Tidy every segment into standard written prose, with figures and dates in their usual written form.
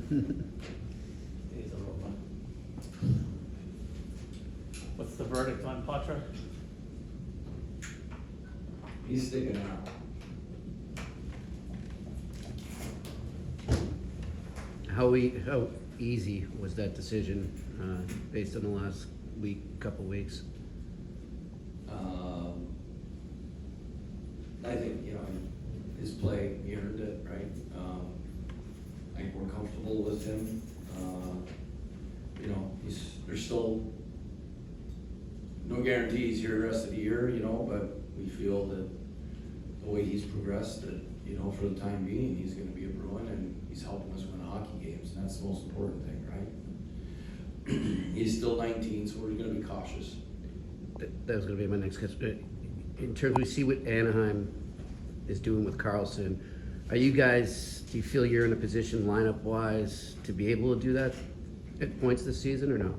He's a robot. What's the verdict on Poitras? He's sticking out. How easy was that decision, based on the last couple weeks? I think, his play, he earned it, right? I think we're comfortable with him. There's still no guarantees here the rest of the year, but we feel that the way he's progressed, that, for the time being, he's gonna be a Bruin and he's helping us win hockey games, and that's the most important thing, right? He's still 19, so we're gonna be cautious. That was gonna be my next question. In terms, we see what Anaheim is doing with Carlson. Do you feel you're in a position lineup-wise to be able to do that at points this season, or no?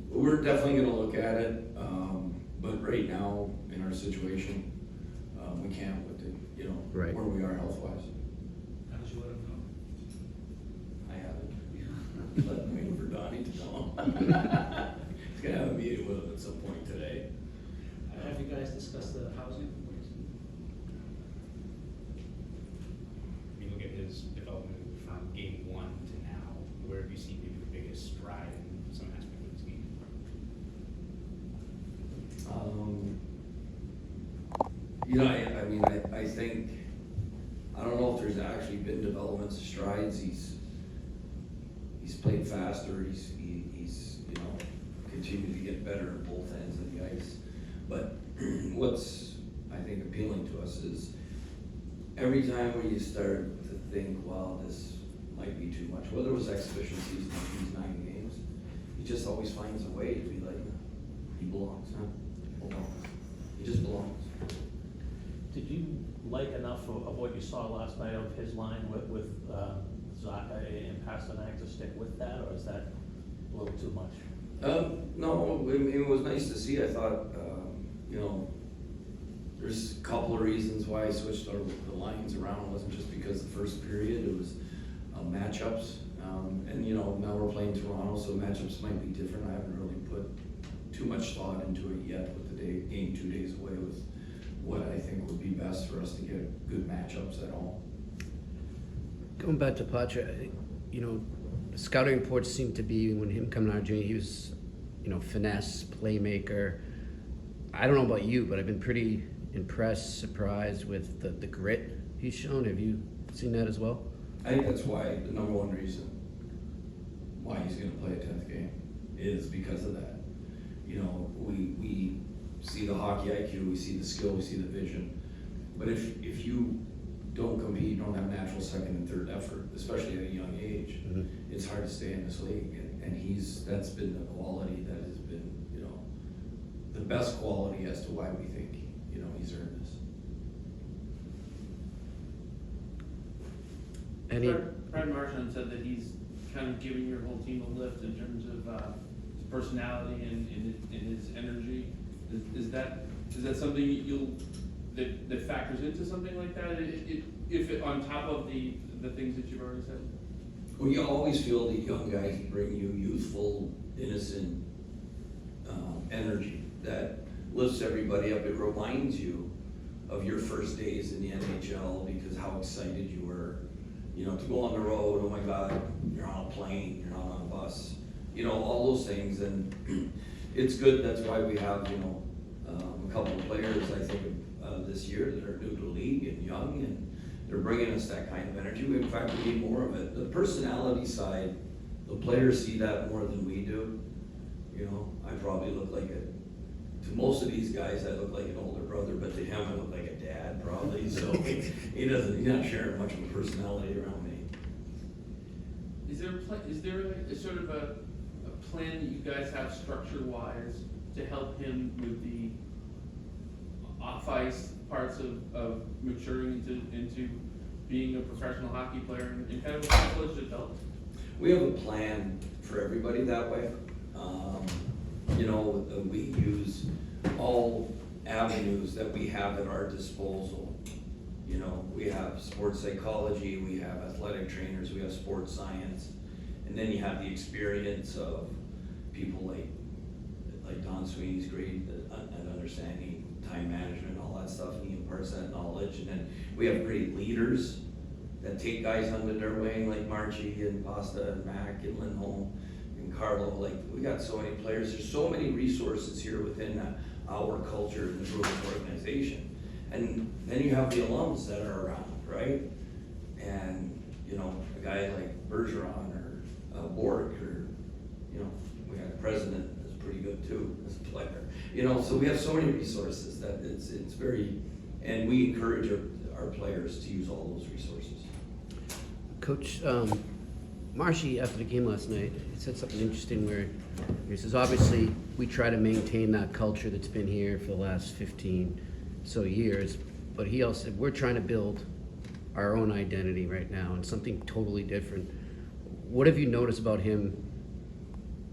We're definitely gonna look at it, but right now, in our situation, we can't with it, Right. where we are health-wise. How did you let him know? I haven't. But I'm waiting for Donnie to know. He's gonna have a meeting with him at some point today. Have you guys discussed the housing? When you look at his development from game 1 to now, where have you seen maybe the biggest stride in some aspect of his game? I think, I don't know if there's actually been developments of strides. He's played faster. He's continued to get better at both ends of the ice. But what's, I think, appealing to us is every time when you start to think, wow, this might be too much, whether it was exhibition season or these 9 games, he just always finds a way to be like, he belongs, huh? He just belongs. Did you like enough of what you saw last night of his line with Zaka and Pasternak to stick with that, or is that a little too much? No, it was nice to see. I thought, there's a couple of reasons why I switched the lines around. It wasn't just because the first period, it was matchups. And now we're playing Toronto, so matchups might be different. I haven't really put too much thought into it yet with the game 2 days away with what I think would be best for us to get good matchups at all. Going back to Poitras, the scouting reports seem to be when him coming out of junior, he was, finesse, playmaker. I don't know about you, but I've been pretty impressed, surprised with the grit he's shown. Have you seen that as well? I think that's why the number one reason why he's going to play a 10th game is because of that. We see the hockey IQ, we see the skill, we see the vision. But if you don't compete, you don't have natural second and third effort, especially at a young age, it's hard to stay in this league. And that's been the quality that has been, the best quality as to why we think, he's earned this. Brad Marchand said that he's kind of giving your whole team a lift in terms of his personality and his energy. Is that something that factors into something like that? If on top of the things that you've already said. Well, you always feel the young guys bring you youthful, innocent energy that lifts everybody up. It reminds you of your first days in the NHL because how excited you were, to go on the road. Oh my God, you're on a plane, you're not on a bus, all those things. And it's good. That's why we have, a couple of players, I think, this year that are new to the league and young, and they're bringing us that kind of energy. In fact, we need more of it. The personality side, the players see that more than we do. I probably look like to most of these guys, I look like an older brother, but to him, I look like a dad probably. So he's not sharing much of a personality around me. Is there a sort of a plan that you guys have structure-wise to help him with the off-ice parts of maturing into being a professional hockey player and kind of a full-fledged adult? We have a plan for everybody that way. We use all avenues that we have at our disposal, You know, we have sports psychology, we have athletic trainers, we have sports science, and then you have the experience of people like Don Sweeney's great at understanding time management and all that stuff, and he imparts that knowledge. And then we have great leaders that take guys under their wing, like Marchie and Pasta and Mac and Lindholm and Carlo. Like, we got so many players, there's so many resources here within our culture and the Bruins organization. And then you have the alums that are around, right? And, you know, a guy like Bergeron or Bork, or, you know, we had a president that's pretty good too as a player. You know, so we have so many resources that it's very, and we encourage our players to use all those resources. Coach, Marshy, after the game last night, he said something interesting where he says, obviously, we try to maintain that culture that's been here for the last 15 so years, but he also said, we're trying to build our own identity right now and something totally different. What have you noticed about him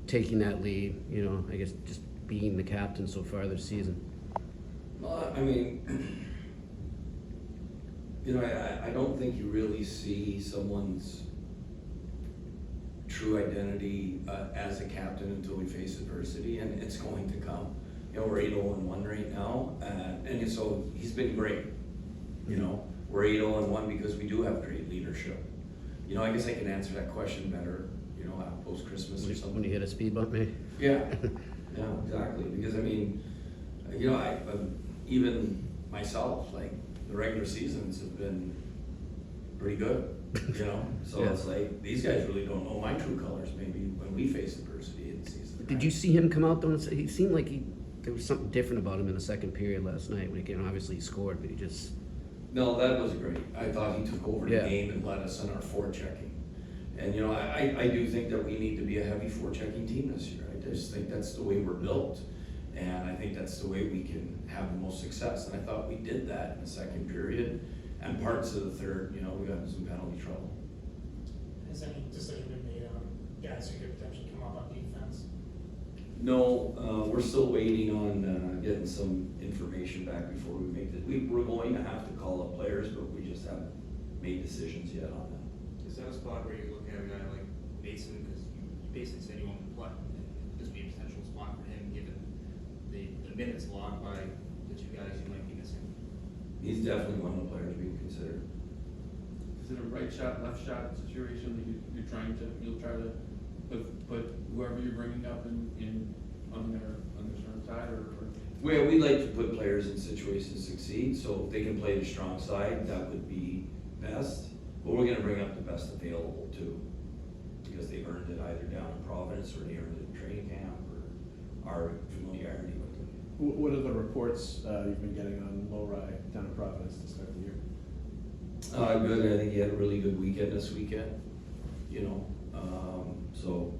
taking that lead, you know, I guess just being the captain so far this season? Well, I mean, you know, I don't think you really see someone's true identity as a captain until we face adversity, and it's going to come. You know, we're 8-0-1 right now, and so he's been great. You know, we're 8-0-1 because we do have great leadership. You know, I guess I can answer that question better, you know, post-Christmas or something. When you hit a speed bump, maybe? Yeah, yeah, exactly. Because I mean, you know, even myself, like, the regular seasons have been pretty good, you know? So Yeah. It's like, these guys really don't know my true colors, maybe when we face adversity in the season. Did you see him come out though and say, he seemed like there was something different about him in the second period last night when obviously he scored, but he just... No, that was great. I thought he took over the Yeah. game and led us in our forechecking. And, you know, I do think that we need to be a heavy forechecking team this year. I just think that's the way we're built. And I think that's the way we can have the most success. And I thought we did that in the second period. And parts of the third, you know, we got in some penalty trouble. Has any decision been made on guys who could potentially come up on defense? No, we're still waiting on getting some information back before we make it. We're going to have to call up players, but we just haven't made decisions yet on that. Is that a spot where you're looking at a guy like Mason, because you basically said you want to play, and this would be a potential spot for him, given the minutes logged by the two guys you might be missing? He's definitely one of the players being considered. Is it a right shot, left shot situation that you'll try to put whoever you're bringing up on their strong side, or? Well, we like to put players in situations to succeed, so if they can play the strong side, that would be best. But we're gonna bring up the best available too, because they earned it either down in Providence or they earned it in training camp, or our familiarity with them. What are the reports you've been getting on Lowry down in Providence to start the year? Good. I think he had a really good weekend this weekend, you know. So,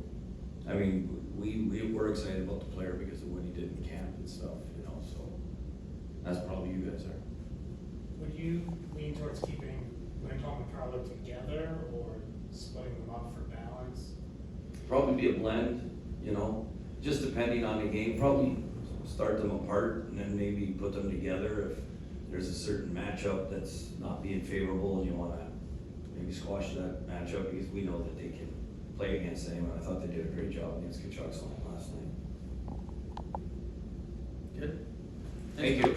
I mean, we're excited about the player because of what he did in camp and stuff, you know, so that's probably you guys are. Would you lean towards keeping Lindholm and Carlo together or splitting them up for balance? Probably be a blend, you know, just depending on the game. Probably start them apart and then maybe put them together if there's a certain matchup that's not being favorable and you want to maybe squash that matchup, because we know that they can play against anyone. I thought they did a great job against Kachuk's last night. Good. Thank you.